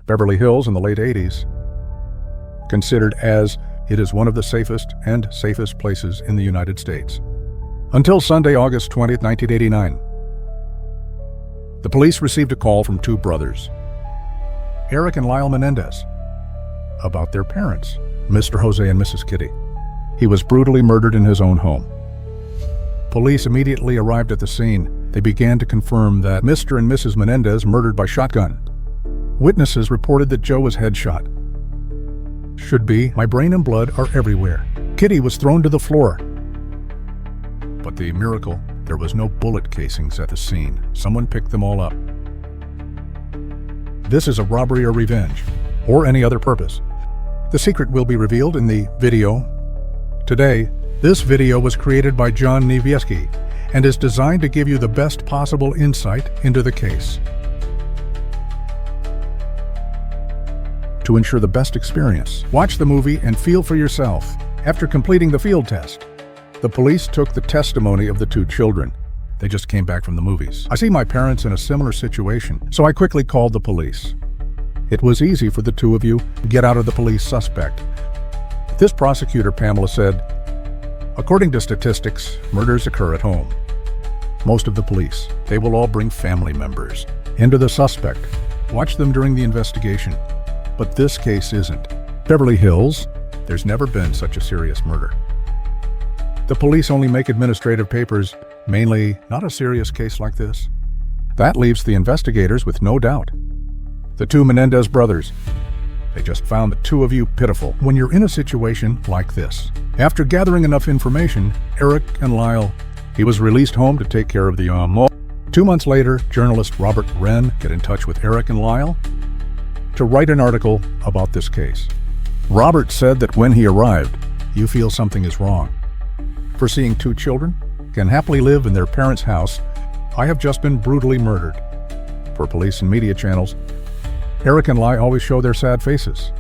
Beverly Hills in the late 80s, considered as it is one of the safest places in the United States. Until Sunday, August 20, 1989. The police received a call from two brothers, Erik and Lyle Menendez, about their parents, Mr. Jose and Mrs. Kitty. He was brutally murdered in his own home. Police immediately arrived at the scene. They began to confirm that Mr. and Mrs. Menendez murdered by shotgun. Witnesses reported that Joe was headshot. Should be, my brain and blood are everywhere. Kitty was thrown to the floor. But the miracle, there was no bullet casings at the scene. Someone picked them all up. This is a robbery or revenge, or any other purpose. The secret will be revealed in the video. Today, this video was created by John Niewieski and is designed to give you the best possible insight into the case. To ensure the best experience, watch the movie and feel for yourself. After completing the field test, the police took the testimony of the two children. They just came back from the movies. I see my parents in a similar situation, so I quickly called the police. It was easy for the two of you to get out of the police suspect. This prosecutor, Pamela, said, according to statistics, murders occur at home. Most of the police, they will all bring family members into the suspect. Watch them during the investigation. But this case isn't. Beverly Hills, there's never been such a serious murder. The police only make administrative papers, mainly not a serious case like this. That leaves the investigators with no doubt. The two Menendez brothers, they just found the two of you pitiful when you're in a situation like this. After gathering enough information, Erik and Lyle, he was released home to take care of the 2 months later, journalist Robert Wren get in touch with Erik and Lyle to write an article about this case. Robert said that when he arrived, you feel something is wrong. Foreseeing two children can happily live in their parents' house, I have just been brutally murdered. For police and media channels, Erik and Lyle always show their sad faces.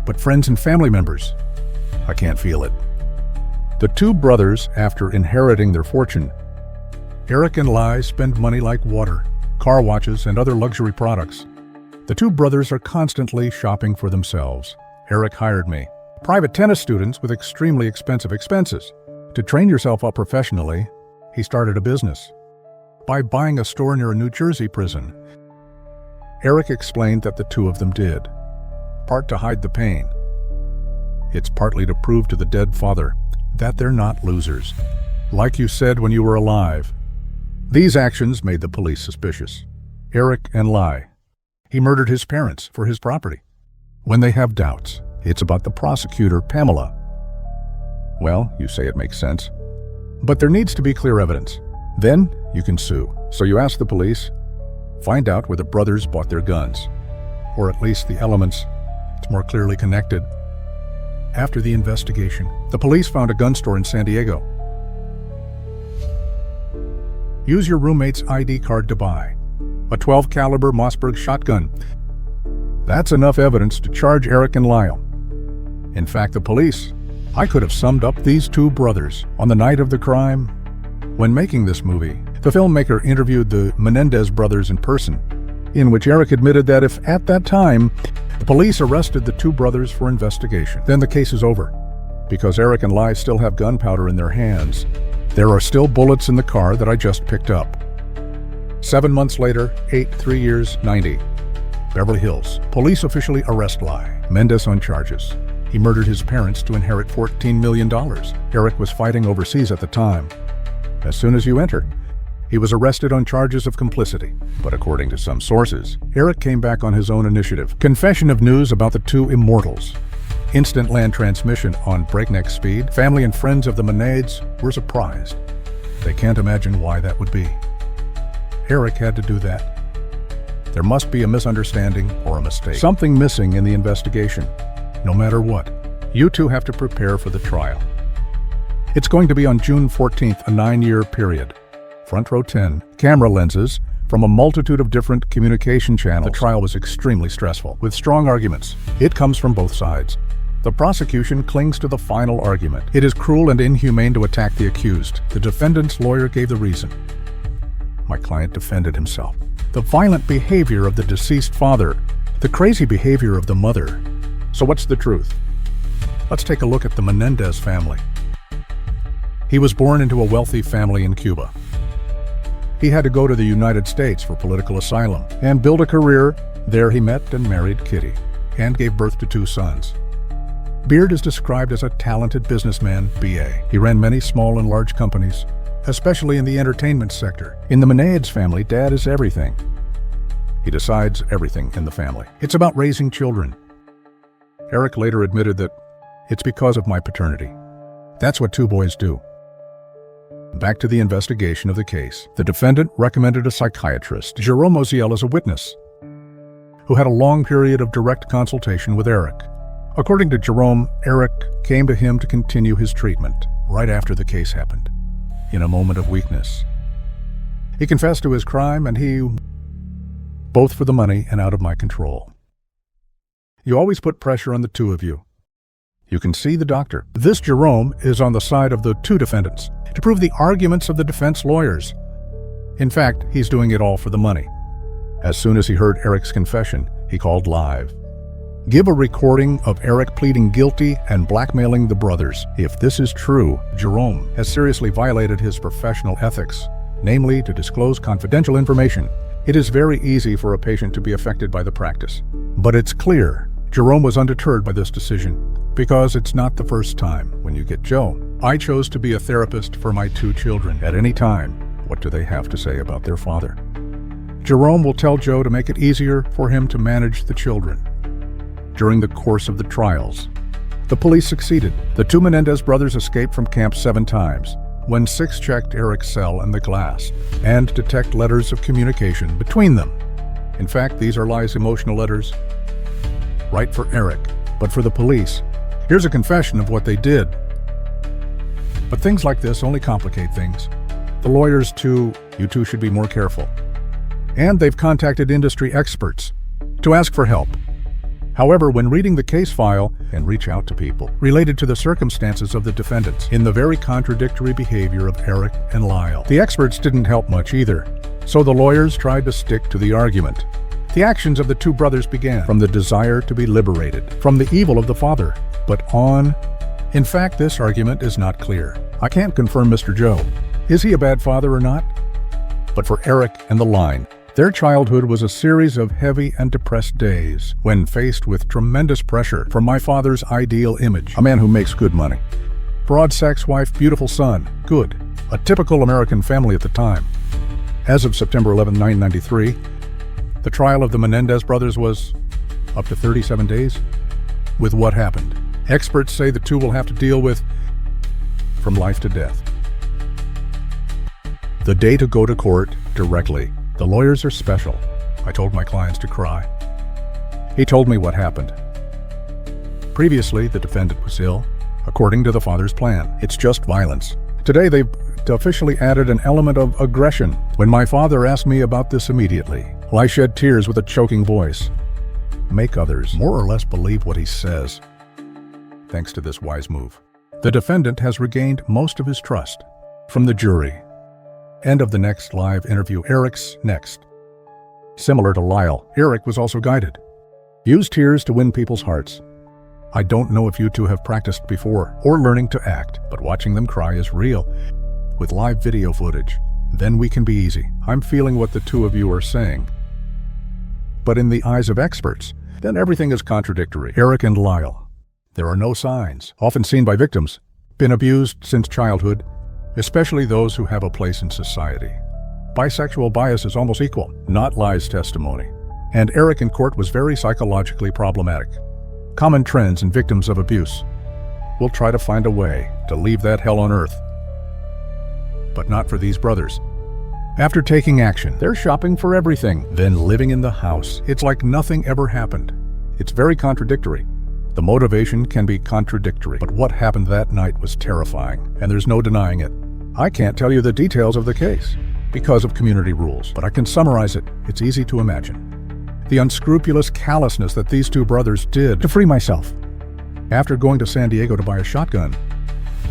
But friends and family members, I can't feel it. The two brothers, after inheriting their fortune, Erik and Lyle spend money like water, car watches, and other luxury products. The two brothers are constantly shopping for themselves. Erik hired me, private tennis students with extremely expensive expenses. To train yourself up professionally, he started a business by buying a store near a New Jersey prison. Erik explained that the two of them did, part to hide the pain. It's partly to prove to the dead father that they're not losers, like you said when you were alive. These actions made the police suspicious. Erik and Lyle, he murdered his parents for his property. When they have doubts, it's about the prosecutor, Pamela. Well, you say it makes sense. But there needs to be clear evidence. Then you can sue. So you ask the police, find out where the brothers bought their guns, or at least the elements. It's more clearly connected. After the investigation, the police found a gun store in San Diego. Use your roommate's ID card to buy a 12 caliber Mossberg shotgun. That's enough evidence to charge Erik and Lyle. In fact, the police, I could have summed up these two brothers on the night of the crime. When making this movie, the filmmaker interviewed the Menendez brothers in person, in which Erik admitted that if at that time the police arrested the two brothers for investigation, then the case is over. Because Erik and Lyle still have gunpowder in their hands, there are still bullets in the car that I just picked up. 7 months later, 3 years, 90. Beverly Hills. Police officially arrest Lyle Menendez on charges. He murdered his parents to inherit $14 million. Erik was fighting overseas at the time. As soon as you enter, he was arrested on charges of complicity. But according to some sources, Erik came back on his own initiative. Confession of news about the two immortals. Instant land transmission on breakneck speed. Family and friends of the Menendez were surprised. They can't imagine why that would be. Erik had to do that. There must be a misunderstanding or a mistake. Something missing in the investigation. No matter what, you two have to prepare for the trial. It's going to be on June 14th, a 9-year period. Front row 10, camera lenses from a multitude of different communication channels. The trial was extremely stressful, with strong arguments. It comes from both sides. The prosecution clings to the final argument. It is cruel and inhumane to attack the accused. The defendant's lawyer gave the reason. My client defended himself. the violent behavior of the deceased father, the crazy behavior of the mother. So what's the truth? Let's take a look at the Menendez family. He was born into a wealthy family in Cuba. He had to go to the United States for political asylum and build a career. There he met and married Kitty and gave birth to 2 sons. Beard is described as a talented businessman, B.A. He ran many small and large companies, especially in the entertainment sector. In the Menendez family, Dad is everything. He decides everything in the family. It's about raising children. Erik later admitted that it's because of my paternity. That's what 2 boys do. Back to the investigation of the case. The defendant recommended a psychiatrist, Jerome Oziel, as a witness, who had a long period of direct consultation with Erik. According to Jerome, Erik came to him to continue his treatment right after the case happened, in a moment of weakness. He confessed to his crime, and he, both for the money and out of my control. You always put pressure on the 2 of you. You can see the doctor. This Jerome is on the side of the 2 defendants to prove the arguments of the defense lawyers. In fact, he's doing it all for the money. As soon as he heard Erik's confession, he called live. Give a recording of Erik pleading guilty and blackmailing the brothers. If this is true, Jerome has seriously violated his professional ethics, namely to disclose confidential information. It is very easy for a patient to be affected by the practice. But it's clear Jerome was undeterred by this decision, because it's not the first time. When you get Joe, I chose to be a therapist for my 2 children. At any time, what do they have to say about their father? Jerome will tell Joe to make it easier for him to manage the children. During the course of the trials, the police succeeded. The 2 Menendez brothers escaped from camp 7 times, when 6 checked Erik's cell and the glass, and detect letters of communication between them. In fact, these are Lyle's emotional letters. Right for Erik, but for the police. Here's a confession of what they did. But things like this only complicate things. The lawyers, too, you 2 should be more careful. And they've contacted industry experts to ask for help. However, when reading the case file, and reach out to people related to the circumstances of the defendants in the very contradictory behavior of Erik and Lyle, the experts didn't help much either. So the lawyers tried to stick to the argument. The actions of the 2 brothers began from the desire to be liberated from the evil of the father, but on. In fact, this argument is not clear. I can't confirm Mr. Joe. Is he a bad father or not? But for Erik and the line, their childhood was a series of heavy and depressed days when faced with tremendous pressure from my father's ideal image, a man who makes good money. Broad sex wife, beautiful son, good. A typical American family at the time. As of September 11, 1993, the trial of the Menendez brothers was up to 37 days. With what happened, experts say the 2 will have to deal with from life to death. The day to go to court directly. The lawyers are special. I told my clients to cry. He told me what happened. Previously, the defendant was ill, according to the father's plan. It's just violence. Today, they've officially added an element of aggression. When my father asked me about this immediately, I shed tears with a choking voice. Make others more or less believe what he says. Thanks to this wise move, the defendant has regained most of his trust from the jury. End of the next live interview. Erik's next. Similar to Lyle, Erik was also guided. Use tears to win people's hearts. I don't know if you 2 have practiced before or learning to act, but watching them cry is real. With live video footage, then we can be easy. I'm feeling what the 2 of you are saying. But in the eyes of experts, then everything is contradictory. Erik and Lyle. There are no signs, often seen by victims, been abused since childhood, especially those who have a place in society. Bisexual bias is almost equal, not Lyle's testimony. And Erik in court was very psychologically problematic. Common trends in victims of abuse. We'll try to find a way to leave that hell on earth. But not for these brothers. After taking action, they're shopping for everything, then living in the house. It's like nothing ever happened. It's very contradictory. The motivation can be contradictory, but what happened that night was terrifying, and there's no denying it. I can't tell you the details of the case because of community rules, but I can summarize it. It's easy to imagine. The unscrupulous callousness that these 2 brothers did to free myself. After going to San Diego to buy a shotgun,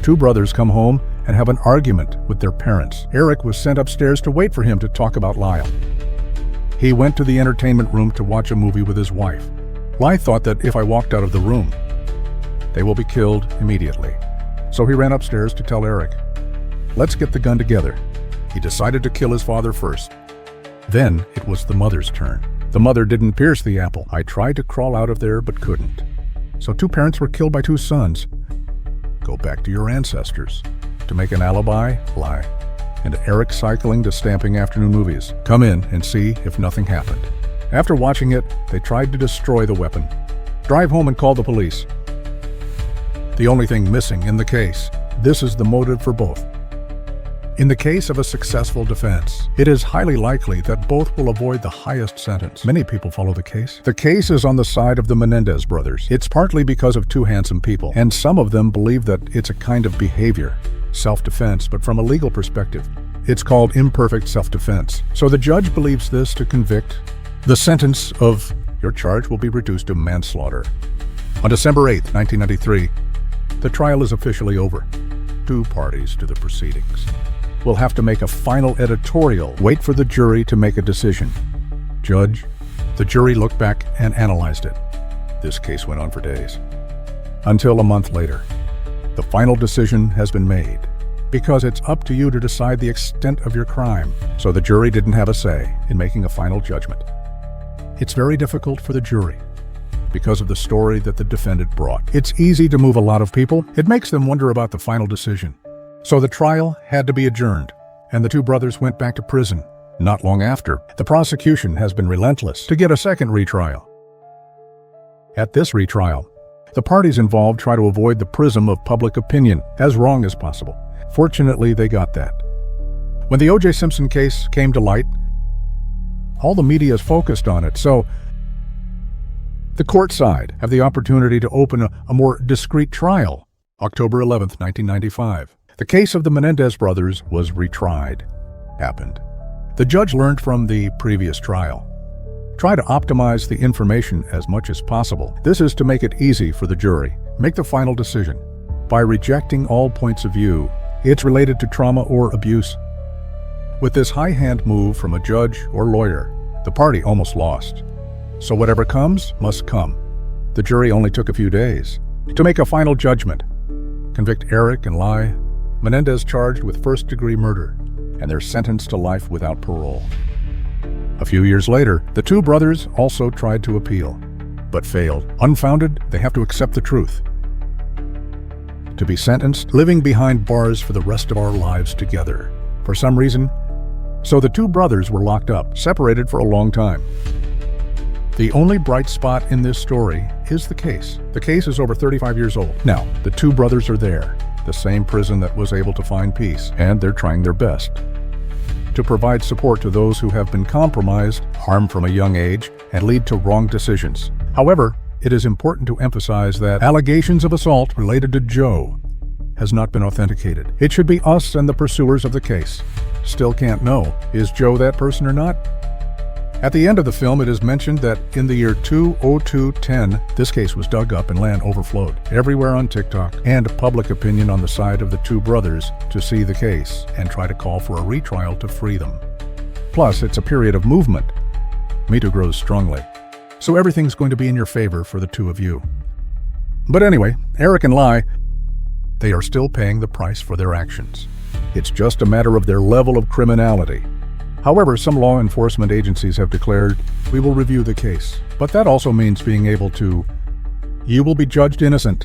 2 brothers come home and have an argument with their parents. Erik was sent upstairs to wait for him to talk about Lyle. He went to the entertainment room to watch a movie with his wife. Lyle thought that if I walked out of the room, they will be killed immediately. So he ran upstairs to tell Erik, "Let's get the gun together." He decided to kill his father first. Then it was the mother's turn. The mother didn't pierce the apple. I tried to crawl out of there but couldn't. So 2 parents were killed by 2 sons. Go back to your ancestors. To make an alibi, lie. And Erik cycling to stamping afternoon movies. Come in and see if nothing happened. After watching it, they tried to destroy the weapon. Drive home and call the police. The only thing missing in the case, this is the motive for both. In the case of a successful defense, it is highly likely that both will avoid the highest sentence. Many people follow the case. The case is on the side of the Menendez brothers. It's partly because of 2 handsome people, and some of them believe that it's a kind of behavior, self-defense, but from a legal perspective, it's called imperfect self-defense. So the judge believes this to convict. The sentence of your charge will be reduced to manslaughter. On December 8, 1993, the trial is officially over. 2 parties to the proceedings will have to make a final editorial, wait for the jury to make a decision. Judge, the jury looked back and analyzed it. This case went on for days. Until a month later, the final decision has been made, because it's up to you to decide the extent of your crime. So the jury didn't have a say in making a final judgment. It's very difficult for the jury because of the story that the defendant brought. It's easy to move a lot of people. It makes them wonder about the final decision. So the trial had to be adjourned, and the 2 brothers went back to prison. Not long after, the prosecution has been relentless to get a second retrial. At this retrial, the parties involved try to avoid the prism of public opinion as wrong as possible. Fortunately, they got that. When the O.J. Simpson case came to light, all the media is focused on it, so the court side have the opportunity to open a more discreet trial. October 11th, 1995. The case of the Menendez brothers was retried. Happened. The judge learned from the previous trial. Try to optimize the information as much as possible. This is to make it easy for the jury. Make the final decision. By rejecting all points of view, it's related to trauma or abuse. With this high-hand move from a judge or lawyer, the party almost lost. So whatever comes, must come. The jury only took a few days to make a final judgment. Convict Erik and Lyle. Menendez charged with first-degree murder, and they're sentenced to life without parole. A few years later, the 2 brothers also tried to appeal, but failed. Unfounded, they have to accept the truth. To be sentenced, living behind bars for the rest of our lives together. For some reason, so the 2 brothers were locked up, separated for a long time. The only bright spot in this story is the case. The case is over 35 years old. Now, the 2 brothers are there, the same prison that was able to find peace, and they're trying their best to provide support to those who have been compromised, harmed from a young age, and lead to wrong decisions. However, it is important to emphasize that allegations of assault related to Joe has not been authenticated. It should be us and the pursuers of the case. Still can't know, is Joe that person or not? At the end of the film, it is mentioned that in the year 2010, this case was dug up and land overflowed everywhere on TikTok, and public opinion on the side of the 2 brothers to see the case and try to call for a retrial to free them. Plus, it's a period of movement. Me Too grows strongly. So everything's going to be in your favor for the 2 of you. But anyway, Erik and Lyle, they are still paying the price for their actions. It's just a matter of their level of criminality. However, some law enforcement agencies have declared, we will review the case. But that also means being able to, you will be judged innocent.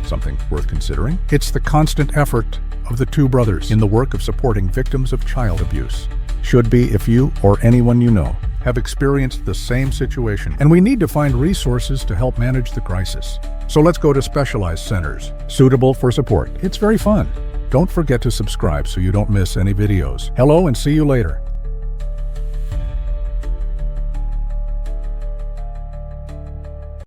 Something worth considering. It's the constant effort of the 2 brothers in the work of supporting victims of child abuse. Should be if you or anyone you know have experienced the same situation, and we need to find resources to help manage the crisis. So let's go to specialized centers, suitable for support. It's very fun. Don't forget to subscribe so you don't miss any videos. Hello and see you later.